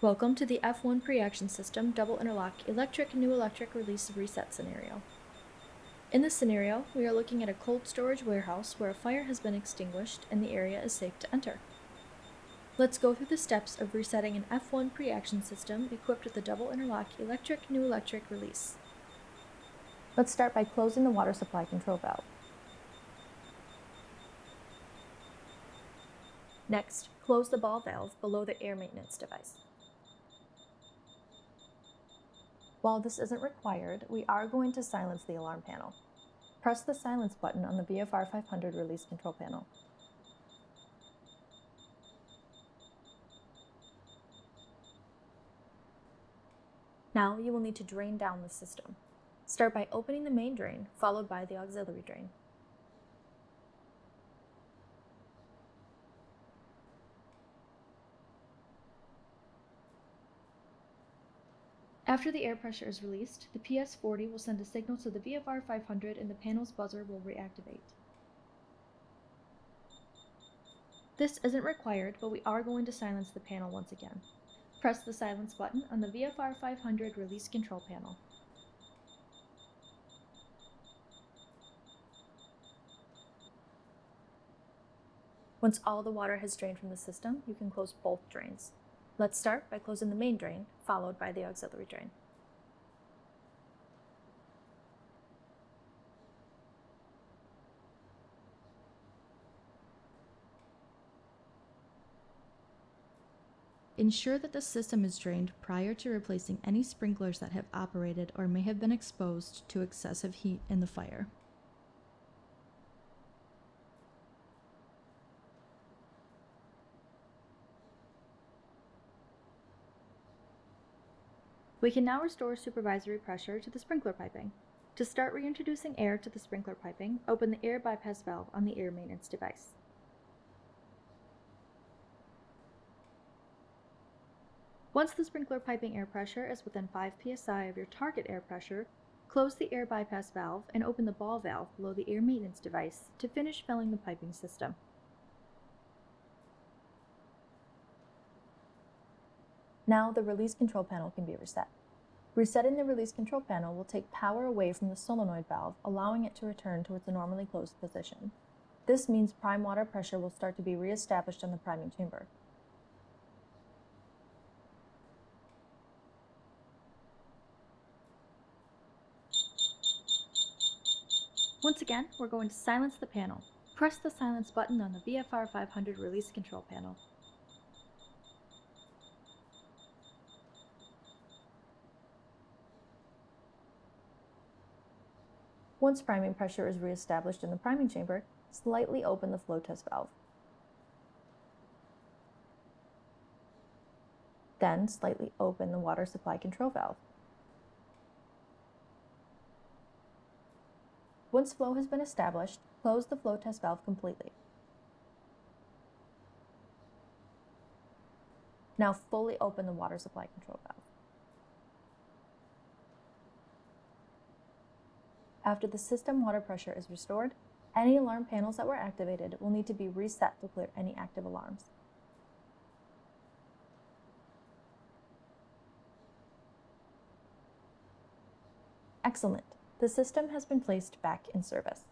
Welcome to the F-1 Preaction System Double-Interlock Electric Pneu-Lectric Release Reset scenario. In this scenario, we are looking at a cold storage warehouse where a fire has been extinguished and the area is safe to enter. Let's go through the steps of resetting an F-1 Preaction System equipped with the Double-Interlock Electric Pneu-Lectric Release. Let's start by closing the water supply control valve. Next, close the ball valve below the air maintenance device. While this isn't required, we are going to silence the alarm panel. Press the silence button on the VFR 500 release control panel. Now you will need to drain down the system. Start by opening the main drain, followed by the auxiliary drain. After the air pressure is released, the PS40 will send a signal to the VFR 500 and the panel's buzzer will reactivate. This isn't required, but we are going to silence the panel once again. Press the silence button on the VFR 500 release control panel. Once all the water has drained from the system, you can close both drains. Let's start by closing the main drain, followed by the auxiliary drain. Ensure that the system is drained prior to replacing any sprinklers that have operated or may have been exposed to excessive heat in the fire. We can now restore supervisory pressure to the sprinkler piping. To start reintroducing air to the sprinkler piping, open the air bypass valve on the air maintenance device. Once the sprinkler piping air pressure is within 5 psi of your target air pressure, close the air bypass valve and open the ball valve below the air maintenance device to finish filling the piping system. Now the release control panel can be reset. Resetting the release control panel will take power away from the solenoid valve, allowing it to return to its normally closed position. This means prime water pressure will start to be re-established in the priming chamber. Once again, we're going to silence the panel. Press the silence button on the VFR 500 release control panel. Once priming pressure is re-established in the priming chamber, slightly open the flow test valve. Then slightly open the water supply control valve. Once flow has been established, close the flow test valve completely. Now fully open the water supply control valve. After the system water pressure is restored, any alarm panels that were activated will need to be reset to clear any active alarms. Excellent. The system has been placed back in service.